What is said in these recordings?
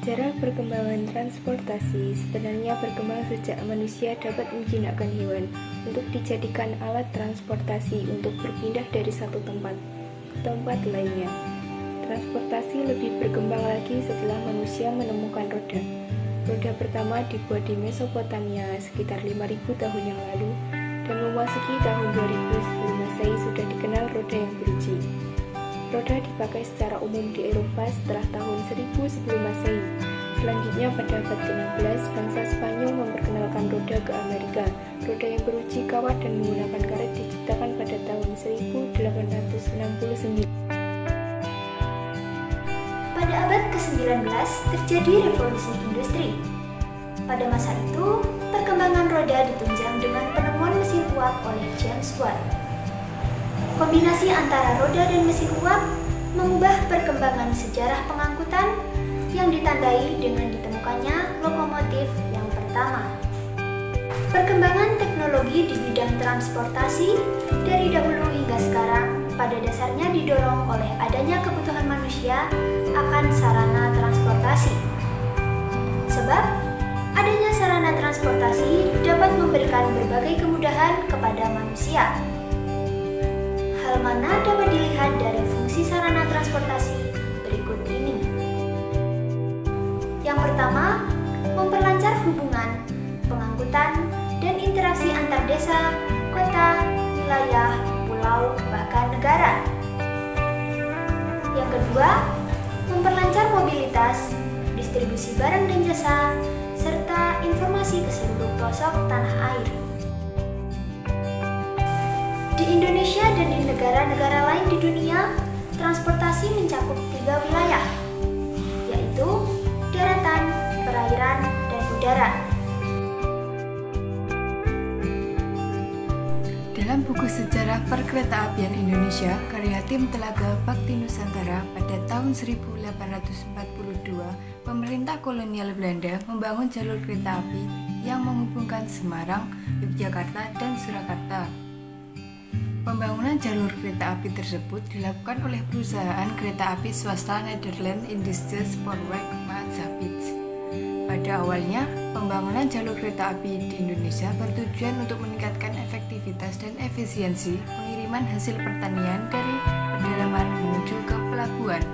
Sejarah perkembangan transportasi sebenarnya berkembang sejak manusia dapat menjinakkan hewan untuk dijadikan alat transportasi untuk berpindah dari satu tempat ke tempat lainnya. Transportasi lebih berkembang lagi setelah manusia menemukan roda. Roda pertama dibuat di Mesopotamia sekitar 5.000 tahun yang lalu, dan memasuki tahun 2000 sebelum Masehi sudah dikenal roda yang beruji. Roda dipakai secara umum di Eropa setelah tahun 1000 sebelum Masehi. Selanjutnya pada abad ke-16, bangsa Spanyol memperkenalkan roda ke Amerika. Roda yang beruji kawat dan menggunakan karet diciptakan pada tahun 1869. Pada abad ke-19 terjadi revolusi industri. Pada masa itu, perkembangan roda ditunjang dengan penemuan mesin uap oleh James Watt. Kombinasi antara roda dan mesin uap mengubah perkembangan sejarah pengangkutan yang ditandai dengan ditemukannya lokomotif yang pertama. Perkembangan teknologi di bidang transportasi dari dahulu hingga sekarang pada dasarnya didorong oleh adanya kebutuhan manusia akan sarana transportasi. Sebab adanya sarana transportasi dapat memberikan berbagai kemudahan kepada manusia. Hal mana dapat dilihat dari fungsi sarana transportasi berikut ini. Yang pertama, memperlancar hubungan, pengangkutan, dan interaksi antar desa, kota, wilayah, pulau, bahkan negara. Yang kedua, memperlancar mobilitas, distribusi barang dan jasa, serta informasi ke seluruh pelosok tanah air. Di Indonesia dan di negara-negara lain di dunia, transportasi mencakup 3 wilayah, yaitu daratan, perairan, dan udara. Dalam buku Sejarah Perkeretaapian Indonesia, karya tim Telaga Bakti Nusantara pada tahun 1842, pemerintah kolonial Belanda membangun jalur kereta api yang menghubungkan Semarang, Yogyakarta, dan Surakarta. Pembangunan jalur kereta api tersebut dilakukan oleh perusahaan kereta api swasta Nederland Indische Spoorweg Maatschappij. Pada awalnya, pembangunan jalur kereta api di Indonesia bertujuan untuk meningkatkan efektivitas dan efisiensi pengiriman hasil pertanian dari pedalaman menuju ke pelabuhan.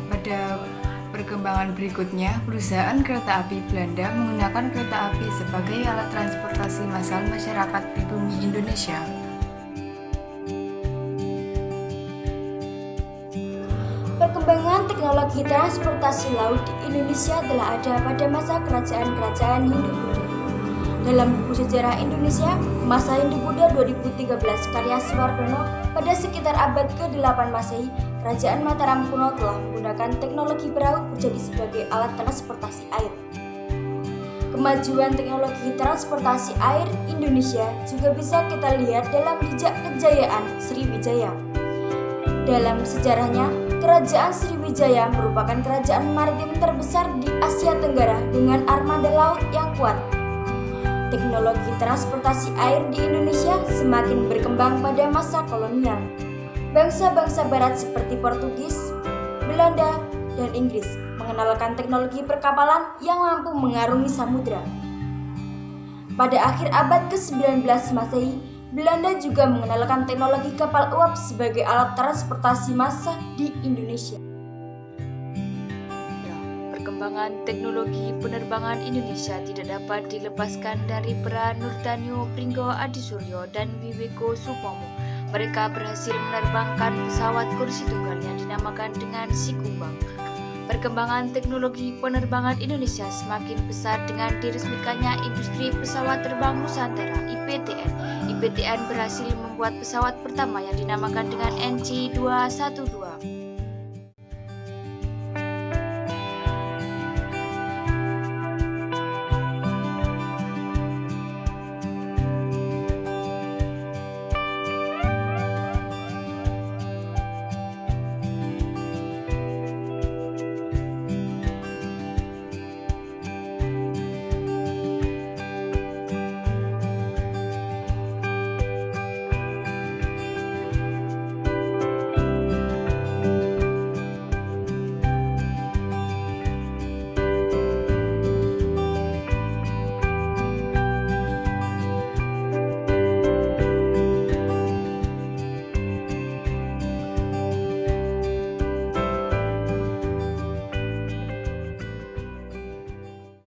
Pada perkembangan berikutnya, perusahaan kereta api Belanda menggunakan kereta api sebagai alat transportasi massal masyarakat di bumi Indonesia. Perkembangan teknologi transportasi laut di Indonesia telah ada pada masa kerajaan-kerajaan Hindu-Buddha. Dalam buku Sejarah Indonesia, Masa Hindu-Buddha 2013 karya Suwardono, pada sekitar abad ke-8 Masehi, Kerajaan Mataram kuno telah menggunakan teknologi perahu menjadi sebagai alat transportasi air. Kemajuan teknologi transportasi air Indonesia juga bisa kita lihat dalam jejak kejayaan Sriwijaya. Dalam sejarahnya, Kerajaan Sriwijaya merupakan kerajaan maritim terbesar di Asia Tenggara dengan armada laut yang kuat. Teknologi transportasi air di Indonesia semakin berkembang pada masa kolonial. Bangsa-bangsa barat seperti Portugis, Belanda, dan Inggris mengenalkan teknologi perkapalan yang mampu mengarungi samudra. Pada akhir abad ke-19 Masehi, Belanda juga mengenalkan teknologi kapal uap sebagai alat transportasi massa di Indonesia. Perkembangan teknologi penerbangan Indonesia tidak dapat dilepaskan dari peran Nurtanio Pringgo Adisuryo dan Wiweko Supomo. Mereka berhasil menerbangkan pesawat kursi tunggal yang dinamakan dengan Sikumbang. Perkembangan teknologi penerbangan Indonesia semakin pesat dengan diresmikannya Industri Pesawat Terbang Nusantara (IPTN). IPTN berhasil membuat pesawat pertama yang dinamakan dengan NC212.